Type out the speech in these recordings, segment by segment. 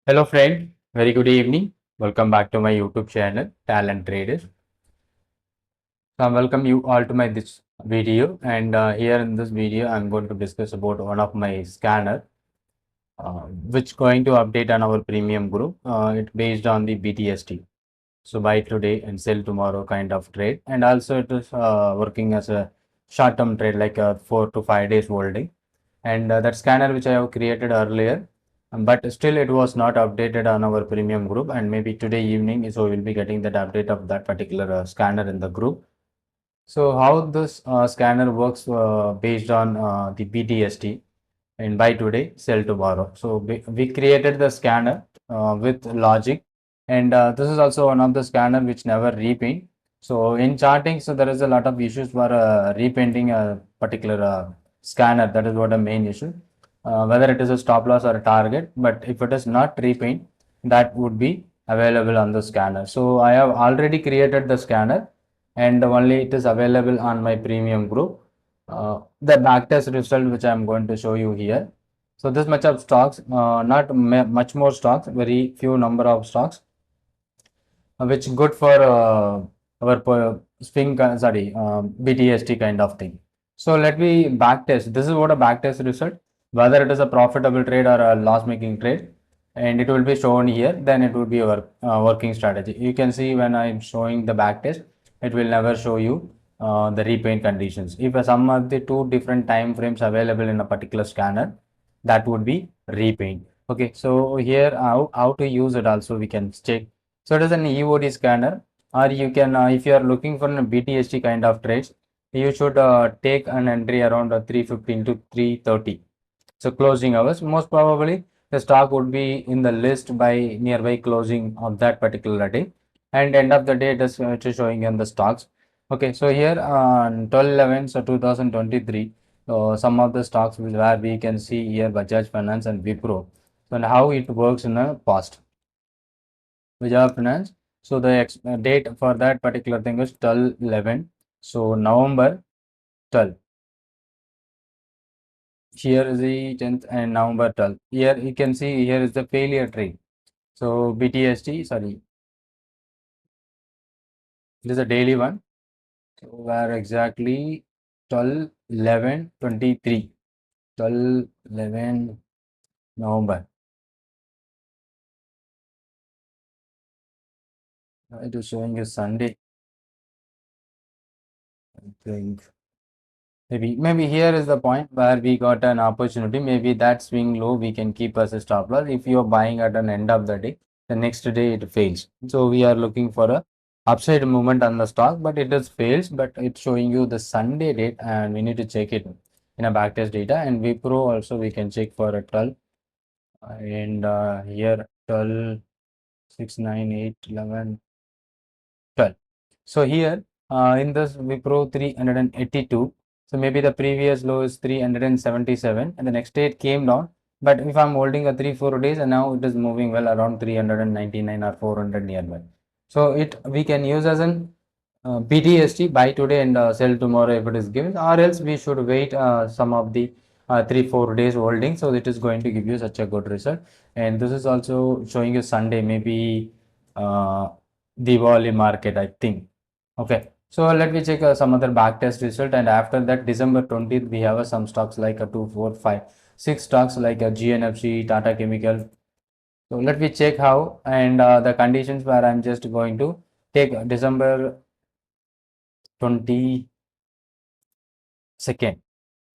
Hello friend, very good evening. Welcome back to my YouTube channel, Talent Traders. So I welcome you all to my this video, and here in this video I'm going to discuss about one of my scanner which going to update on our premium group. It based on the BTST. So buy today and sell tomorrow kind of trade, and also it is working as a short-term trade like a 4 to 5 days holding. And that scanner which I have created earlier, but still it was not updated on our premium group, and maybe today evening so we will be getting that update of that particular scanner in the group. So how this scanner works based on the BTST and buy today, sell tomorrow. So we created the scanner with logic, and this is also one of the scanner which never repaint. So in charting, so there is a lot of issues for repainting a particular scanner. That is what the main issue. Whether it is a stop loss or a target, but if it is not repaint, that would be available on the scanner. So I have already created the scanner, and only it is available on my premium group. The backtest result which I am going to show you here. So this much of stocks, not much more stocks, very few number of stocks, which good for our swing, BTST kind of thing. So let me backtest. This is what a backtest result, whether it is a profitable trade or a loss making trade, and it will be shown here. Then it will be our working strategy. You can see when I am showing the backtest, it will never show you the repaint conditions. If some of the two different time frames available in a particular scanner, that would be repaint. Okay, so here how to use it also we can check. So it is an EOD scanner, or you can if you are looking for a BTST kind of trades, you should take an entry around 315 to 330. So closing hours, most probably the stock would be in the list by nearby closing of that particular day, and end of the day it is showing in the stocks. Okay, so here on 12/11 so 2023, some of the stocks where we can see here Bajaj Finance and Wipro, so and how it works in the past. Bajaj Finance, so the date for that particular thing is 12/11, so November 12. Here is the 10th and November 12th. Here you can see here is the failure trade. So BTST, sorry, it is a daily one. So where exactly 12/11/23, 12/11 November. It is showing a Sunday, I think. Maybe here is the point where we got an opportunity. Maybe that swing low we can keep as a stop loss. If you are buying at an end of the day, the next day it fails. So we are looking for a upside movement on the stock, but it just fails. But it's showing you the Sunday date, and we need to check it in a backtest data. And Wipro also we can check for a 12, and here 12, 6, 9, 8, 11, 12. So here in this Wipro 382, so maybe the previous low is 377 and the next day it came down. But if I'm holding a 3-4 days and now it is moving well around 399 or 400 nearby. So it we can use as an BTST buy today and sell tomorrow if it is given, or else we should wait some of the 3-4 days holding. So it is going to give you such a good result. And this is also showing you Sunday, maybe uh, Diwali market, I think. Okay, so let me check some other backtest result, and after that December 20th we have some stocks like a 2, 4, 5, 6 stocks like a GNFC, Tata Chemical. So let me check how, and the conditions where I'm just going to take December 22nd,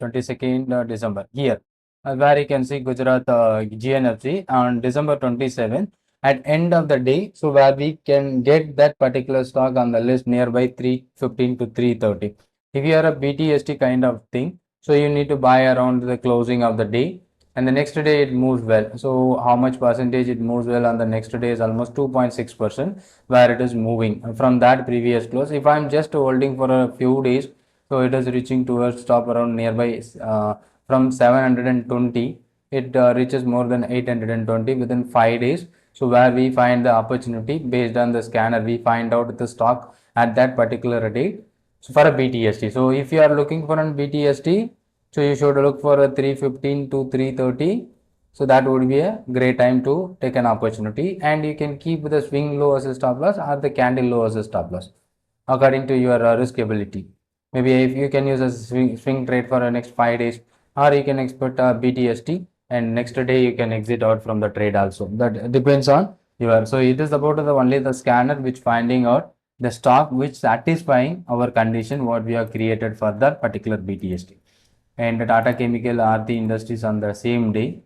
22nd December here, where you can see Gujarat GNFC on December 27th at end of the day. So where we can get that particular stock on the list nearby 315 to 330. If you are a BTST kind of thing, so you need to buy around the closing of the day, and the next day it moves well. So how much percentage it moves well on the next day is almost 2.6% where it is moving from that previous close. If I'm just holding for a few days, so it is reaching towards stop around nearby from 720, it reaches more than 820 within 5 days. So where we find the opportunity based on the scanner, we find out the stock at that particular date, so for a BTST. So if you are looking for a BTST, so you should look for a 315 to 330, So that would be a great time to take an opportunity, and you can keep the swing low as a stop loss or the candle low as a stop loss according to your risk ability. Maybe if you can use a swing trade for the next 5 days, or you can expect a BTST and next day you can exit out from the trade also. That depends on your. So it is about the only the scanner which finding out the stock which satisfying our condition what we have created for that particular BTST. And the Tata Chemical, Aarti Industries on the same day.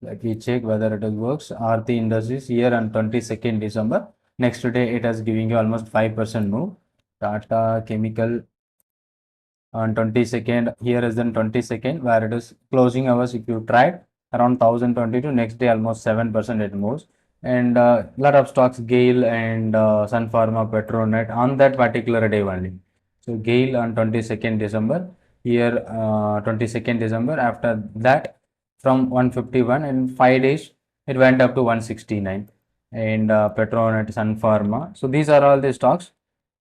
Let me check whether it works. Aarti Industries here on 22nd December. Next day it is giving you almost 5% move. Tata Chemical on 22nd. Here is then 22nd where it is closing hours. If you tried around 1022, next day almost 7% it moves. And lot of stocks, Gale and Sun Pharma, Petronet on that particular day only. So Gale on 22nd December. Here 22nd December. After that, from 151 in 5 days it went up to 169. And Petronet, Sun Pharma. So these are all the stocks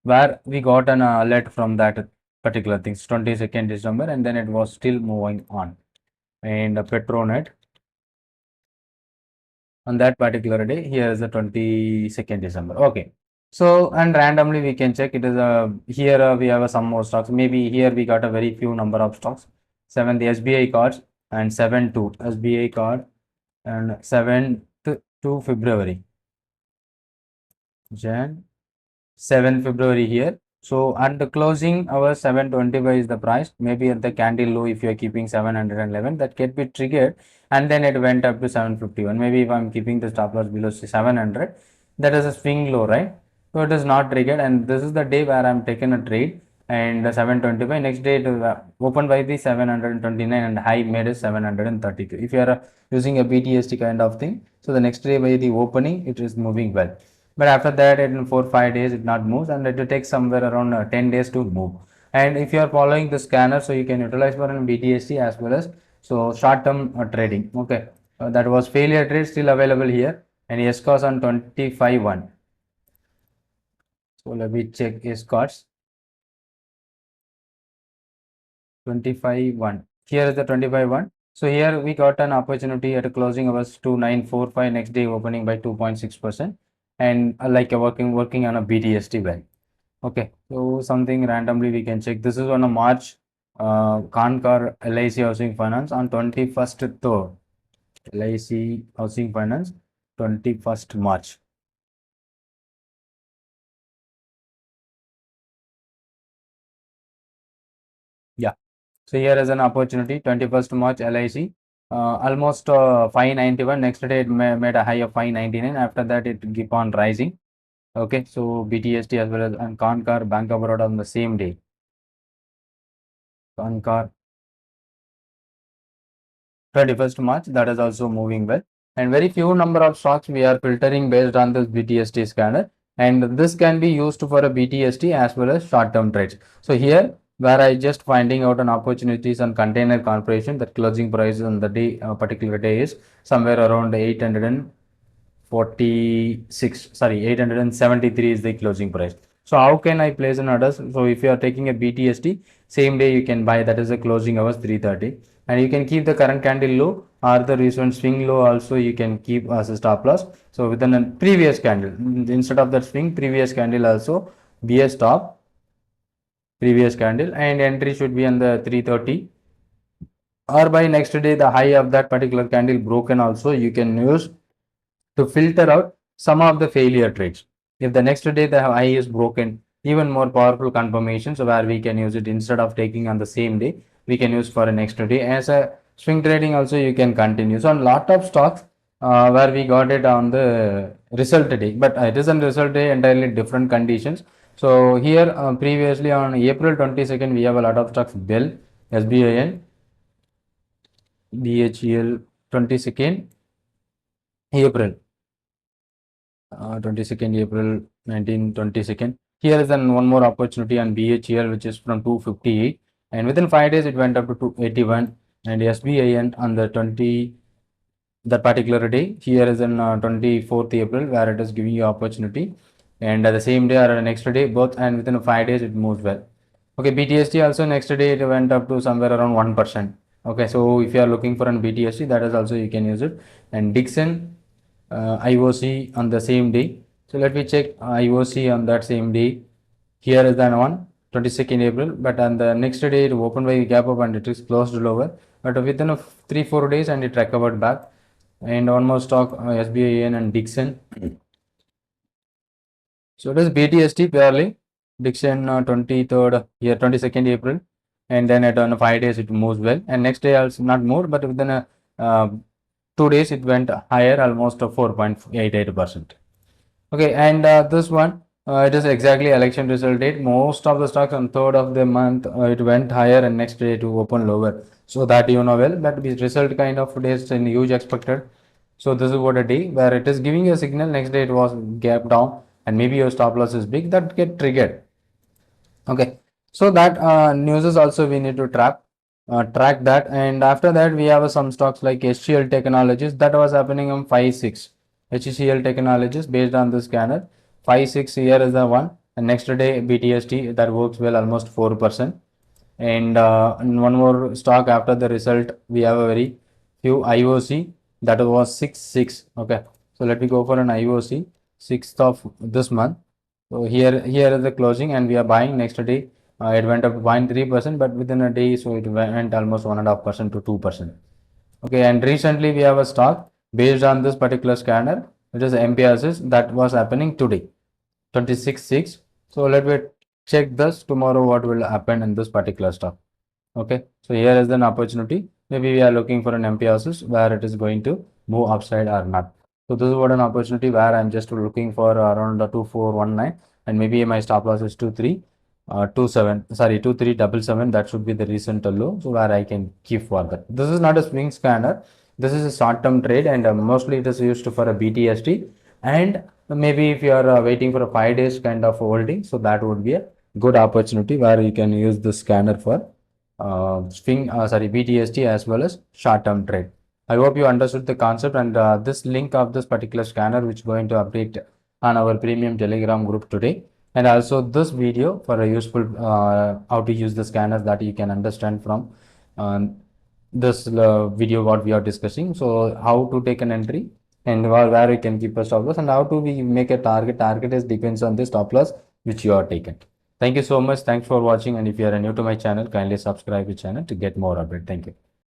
where we got an alert from that particular things 22nd December, and then it was still moving on. And Petronet on that particular day, here is the 22nd December. Okay. So, and randomly we can check it is a here we have some more stocks. Maybe here we got a very few number of stocks. 7 the SBI cards and 7 to SBI card and 7th to February. Jan 7 February here. So at the closing our 725 is the price. Maybe at the candle low if you are keeping 711 that can be triggered, and then it went up to 751. Maybe if I am keeping the stop loss below 700, that is a swing low, right? So it is not triggered, and this is the day where I am taking a trade, and the 725 next day it opened by the 729 and high made is 732. If you are using a BTST kind of thing, so the next day by the opening it is moving well. But after that in 4-5 days it not moves, and it will take somewhere around 10 days to move. And if you are following the scanner, so you can utilize for an BTST as well as so short term trading. Okay, that was failure trade still available here, and SCOS on 25.1. So let me check SCOS 25.1. Here is the 25.1. So here we got an opportunity at a closing hours 2945, next day opening by 2.6%, and like a working on a BTST well. Okay, so something randomly we can check. This is on a March, Concar LIC Housing Finance on 21st Third. LIC Housing Finance 21st March. Yeah. So here is an opportunity 21st March LIC. Almost 591. Next day it made a high of 599. After that it keep on rising. Okay, so BTST as well as and Concar Bank of Baroda on the same day. Concar 31st March, that is also moving well. And very few number of stocks we are filtering based on this BTST scanner, and this can be used for a BTST as well as short term trades. So here where I just finding out an opportunities on Container Corporation, that closing price on the day particular day is somewhere around 846, sorry, 873 is the closing price. So how can I place an order? So if you are taking a BTST, same day you can buy, that is the closing hours 3:30, and you can keep the current candle low or the recent swing low also you can keep as a stop loss. So within a previous candle, instead of that swing, previous candle also be a stop, previous candle, and entry should be on the 3:30, or by next day the high of that particular candle broken also you can use to filter out some of the failure trades. If the next day the high is broken, even more powerful confirmations where we can use it instead of taking on the same day, we can use for a next day. As a swing trading also you can continue. So on lot of stocks where we got it on the result day, but it is on result day entirely different conditions. So here previously on April 22nd we have a lot of stocks: Bell, SBIN, BHEL, 22nd April. 22nd April 1922nd. Here is then one more opportunity on BHEL, which is from 258, and within 5 days it went up to 281, and SBIN on the 20 that particular day. Here is on 24th April where it is giving you opportunity, and the same day or next day both, and within 5 days it moves well. Okay, BTST also next day it went up to somewhere around 1%. Okay, so if you are looking for an BTST, that is also you can use it. And Dixon IOC on the same day. So let me check IOC on that same day. Here is the one 22nd April, but on the next day it opened by gap up and it is closed lower. But within a 3-4 days and it recovered back. And one more stock SBIN and Dixon. So it is BTST purely Dixon 23rd here 22nd April, and then at on 5 days it moves well, and next day also not more, but within a 2 days it went higher almost 4.88%. Okay, and this one it is exactly election result date. Most of the stocks on 3rd of the month it went higher and next day to open lower. So that you know well, but the result kind of days in huge expected. So this is what a day where it is giving you a signal. Next day it was gap down and maybe your stop loss is big, that get triggered. Okay, so that news is also we need to track that, and after that we have some stocks like HCL Technologies that was happening on 5-6. HCL Technologies based on the scanner 5-6 here is the one, and next day BTST that works well almost 4%. And one more stock after the result we have a very few IOC that was 6-6. Okay, so let me go for an IOC 6th of this month. So here is the closing and we are buying. Next day it went up 0.3%, but within a day so it went almost 1.5% to 2%. Okay, and recently we have a stock based on this particular scanner, which is MPSS that was happening today 26-6. So let me check this tomorrow what will happen in this particular stock. Okay, so here is an opportunity. Maybe we are looking for an MPSS where it is going to move upside or not. So this is what an opportunity where I'm just looking for around 2419, and maybe my stop loss is 2377. That should be the recent low. So where I can keep for that. This is not a swing scanner. This is a short-term trade, and mostly it is used for a BTST. And maybe if you are waiting for a 5 days kind of holding, so that would be a good opportunity where you can use the scanner for BTST as well as short-term trade. I hope you understood the concept, and this link of this particular scanner which is going to update on our premium Telegram group today, and also this video for a useful how to use the scanners that you can understand from this video what we are discussing. So how to take an entry and where we can keep a stop loss, and how to we make a target is depends on the stop loss which you are taken. Thank you so much. Thanks for watching, and if you are new to my channel, kindly subscribe the channel to get more update. Thank you.